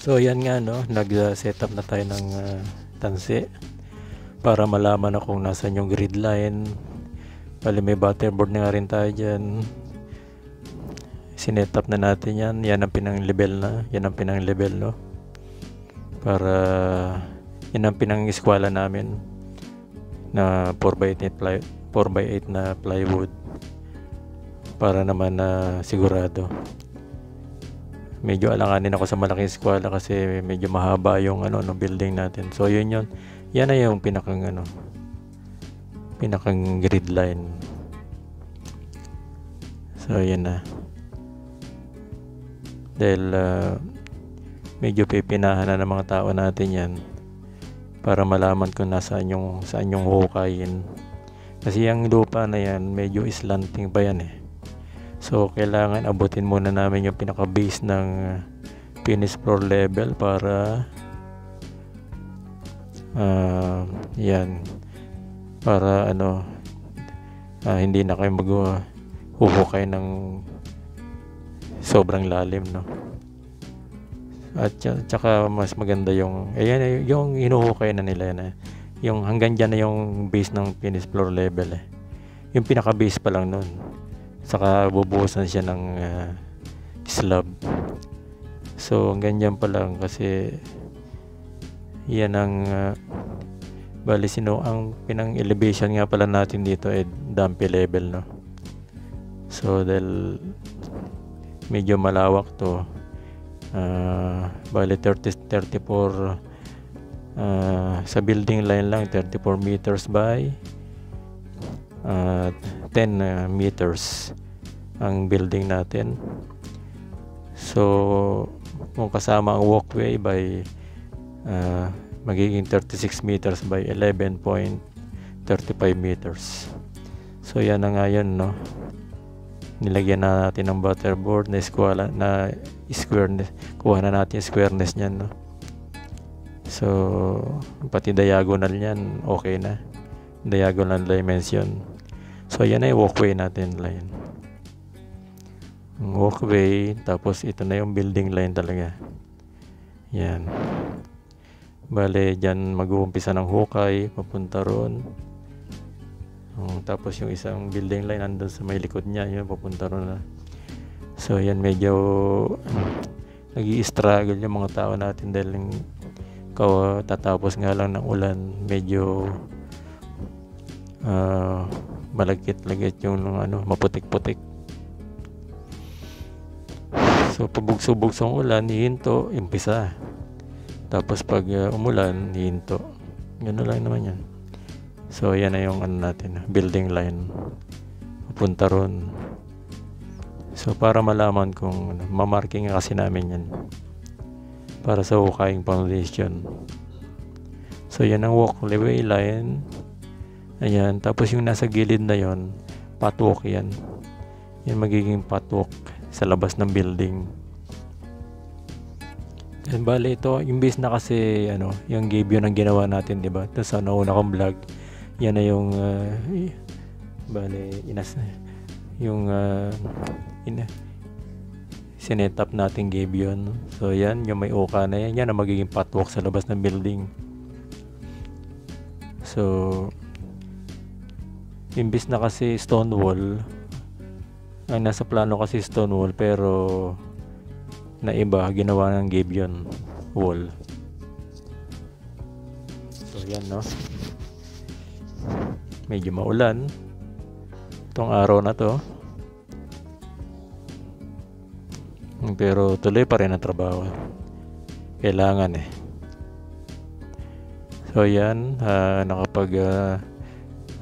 So yan nga no, nag-setup na tayo ng tansi para malaman na kung nasan yung grid line. Bali may butterboard na nga rin tayo dyan. Sinetup na natin yan. Yan ang pinang-level na. Yan ang pinang-level no. Para yan ang pinang-eskwala namin na 4x8 na plywood. Para naman na sigurado. Medyo alanganin ako sa malaking eskwela kasi medyo mahaba yung no building natin. So yun. Yan na yung pinakang grid line. So yan na. Dahil medyo pipinahan na ng mga tao natin yan para malaman kung saan yung hukayin. Kasi yung lupa na yan medyo slanting pa yan eh. So, kailangan abutin muna namin yung pinaka-base ng finish floor level para yan. Para hindi na kayo maghuhukay ng sobrang lalim, no? At tsaka mas maganda yung hinuhukay na nila na yung hanggang dyan na yung base ng finish floor level eh. Yung pinaka-base pa lang nun. Saka bubuhusan siya ng slab. So ganyan pa lang kasi yan ang bali ang pinang elevation nga pala natin dito ay dumpy level no. So dahil medyo malawak to, bali 34 sa building line lang 34 meters by 10 meters ang building natin. So kung kasama ang walkway by magiging 36 meters by 11.35 meters. So yan na nga yun no. Nilagyan na natin ng butterboard na squareness. Kuha na natin yung squareness niyan no. So pati diagonal niyan okay na. Diagonal dimension. So yan na yung walkway natin line. Walkway, tapos ito na yung building line talaga. Yan. Bale, dyan mag-uumpisa ng hukay, papunta ron. Tapos yung isang building line andun sa may likod niya, yun, papunta ron na. So yan, medyo nag-i-struggle yung mga tao natin dahil tatapos nga lang ng ulan, medyo malagkit-lagkit yung maputik-putik. So pabugso-bugsong ulan, hihinto, impisa. Tapos pag umulan, hihinto. Gano'n lang naman yan. So yan na yung natin, building line. Pupunta ron. So para malaman kung mamarking kasi namin yan. Para sa hukaying foundation. So yan ang walkway line. Ayan, tapos yung nasa gilid na yon, patwalk yan. Yan magiging patwalk sa labas ng building. And bale ito, yung base na kasi yung gabion ang ginawa natin, 'di ba? Tapos sa nauna kong vlog, yan na yung sinetup natin gabion. So yan, yung may uka na yan ang magiging patwalk sa labas ng building. So imbis na kasi stone wall, ang nasa plano kasi stone wall pero na iba ginawa ng gabion wall. So yan no, medyo maulan itong araw na to pero tuloy pa rin ang trabaho, kailangan eh. So yan, nakapag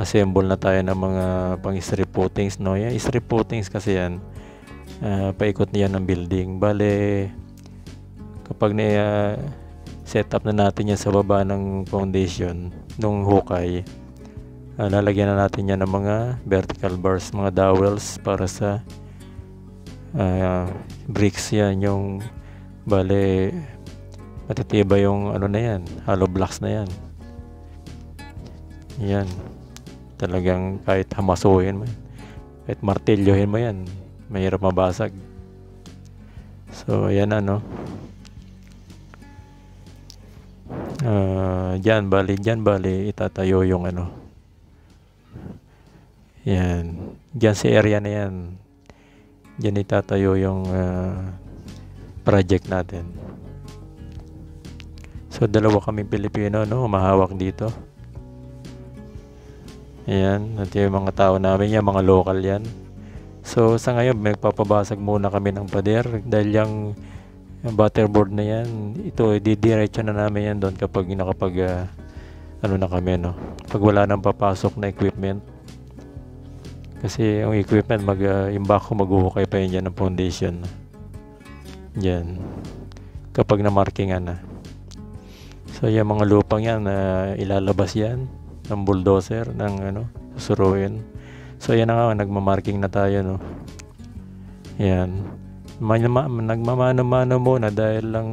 assemble na tayo ng mga pang strip footings no. Yan strip footings kasi yan paikot niyan ng building. Bale kapag set up na natin yan sa baba ng foundation nung hukay, lalagyan na natin yan ng mga vertical bars, mga dowels para sa bricks yan, yung bale matitibay yung na yan, hollow blocks na yan. Yan talagang kahit hamasuhin mo, kahit martilyohin mo yan, mahirap mabasag. So ayan Dyan bali itatayo yung ano. Yan. Dyan sa area na yan. Dyan itatayo yung project natin. So, dalawa kami Pilipino, no? Humahawak dito. Ayan. At yung mga tao namin yan, mga local yan. So, sa ngayon, magpapabasag muna kami ng pader. Dahil yung butterboard na yan, ito, didiretso na namin yan doon kapag ano na kami, no? Pag wala nang papasok na equipment. Kasi yung equipment, yung backhoe maghuhukay pa yun dyan ng foundation. Dyan. Kapag na-markingan na. So, yung mga lupang yan, ilalabas yan ng bulldozer, ng susuruin. So, yan na nga, nagmamarking na tayo, no? Yan. Nagmamano-mano muna dahil lang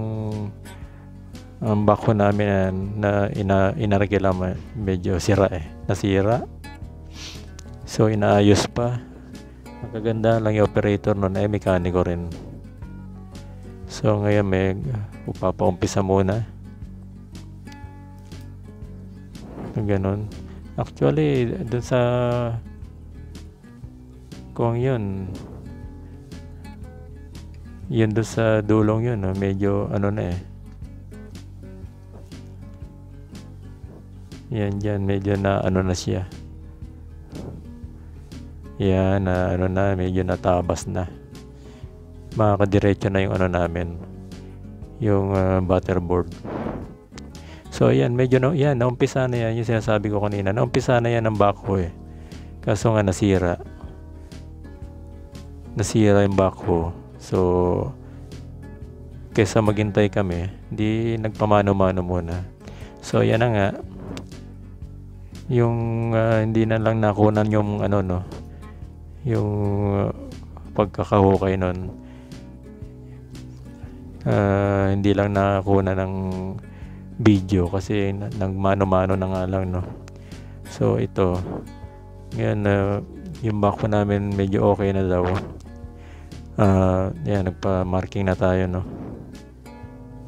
ang backhoe namin na inargila medyo sira nasira. So, inaayos pa. Ang kaganda lang yung operator nun ay mekaniko rin. So, ngayon may upapaumpisa muna. Ganon. Actually, dun sa kung yun dun sa dulong yun, no? Medyo na yan dyan, medyo na na siya. Yan, medyo natabas na. Makakadiretso na yung namin. Yung butterboard. So, yan, medyo naumpisa na yan. Yung sinasabi ko kanina, naumpisa na yan ng backhoe. Kaso nga nasira. Nasira yung backhoe. So, kaysa maghintay kami, di nagpamano-mano muna. So, yan na nga. Yung hindi na lang nakunan yung yung pagkakahukay nun. Hindi lang nakunan ng video kasi nagmano-mano na nga lang, no. So, ito. Ngayon, yung backhoe namin medyo okay na daw. Yan, nagpa-marking na tayo, no.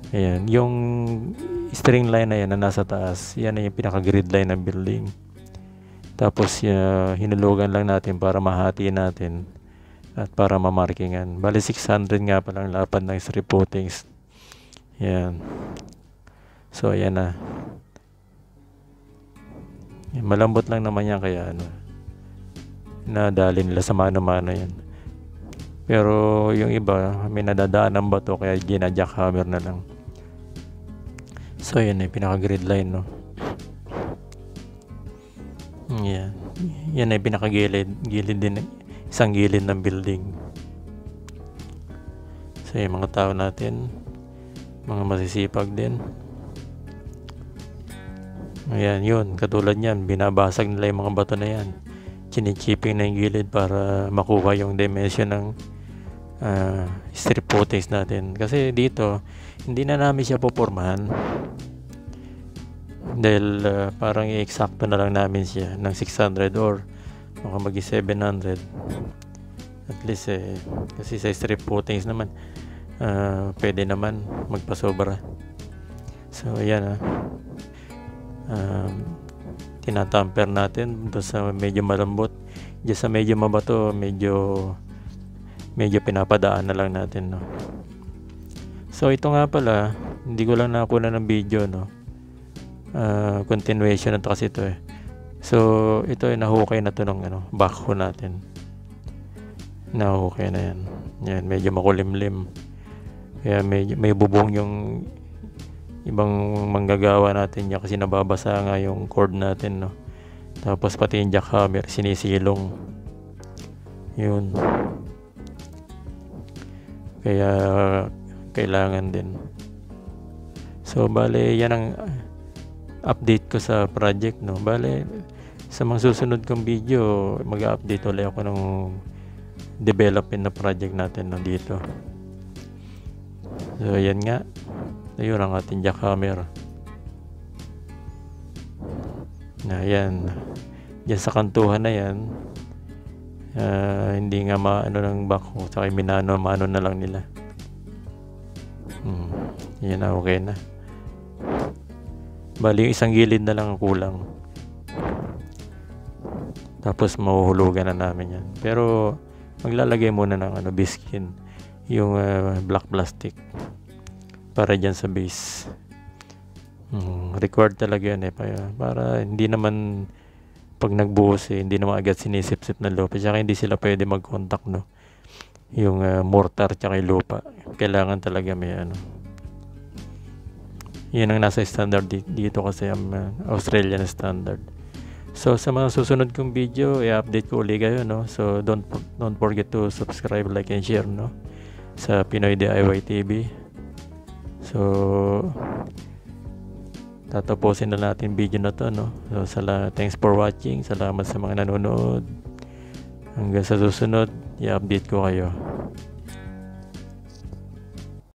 Ayan, yung string line na yan na nasa taas, yan na yung pinaka-grid line ng building. Tapos, hinulugan lang natin para mahati natin at para mamarkingan. Bali, 600 nga palang lapad ng strip footings. Yan. So, ayan na. Yan, malambot lang naman yan, kaya nadali nila sa mano-mano yan. Pero yung iba, may nadadaan ng bato, kaya gina-jackhammer na lang. So, yan ay pinaka-grid line, no. Yan. Yan ay pinaka-gilid din, isang gilid ng building. So, yung mga tao natin, mga masisipag din. Ayan, yun. Katulad yan, binabasag nila yung mga bato na yan. Chinichipping na yung gilid para makuha yung dimension ng strip footings natin. Kasi dito, hindi na namin siya pupormahan. Dahil parang i-eksakto na lang namin siya ng 600 or baka magi 700. At least kasi sa strip footings naman, pwede naman magpasobra. So, ayan tinatamper natin doon sa medyo malambot. Diyan sa medyo mabato, medyo pinapadaan na lang natin, no. So, ito nga pala, hindi ko lang nakuha ng video, no. Continuation na to kasi ito So, ito ay nahukay na to ng backhoe natin. Nahukay na yan. Yan, medyo makulimlim. Kaya may bubong yung ibang manggagawa natin niya kasi nababasa nga yung cord natin, no. Tapos pati yung jackhammer sinisilong. Yun. Kaya kailangan din. So, bale, yan ang update ko sa project, no. Bale, sa mga susunod kong video, mag-update ulit ako ng development na project natin, no, dito. So, yan nga. Ayun ang ating jackhammer. Na yan. Diyan sa kantuhan na yan, hindi nga ng backhoe, saka minano-mano na lang nila. Yan na, okay na. Bali yung isang gilid na lang ang kulang. Tapos mahuhulugan na namin yan. Pero maglalagay muna ng biskin, yung black plastic para dyan sa base. Required talaga yan para hindi naman pag nagbuhos hindi naman agad sinisip-sip ng lupa, tsaka hindi sila pwede mag-contact, no, yung mortar tsaka yung lupa. Kailangan talaga may yan ang nasa standard dito kasi ang Australian standard. So sa mga susunod kong video, i-update ko ulit kayo, no. So don't forget to subscribe, like and share, no, sa Pinoy DIY TV. So tatapusin na natin video na to, no. So thanks for watching. Salamat sa mga nanonood. Hanggang sa susunod, i-update ko kayo.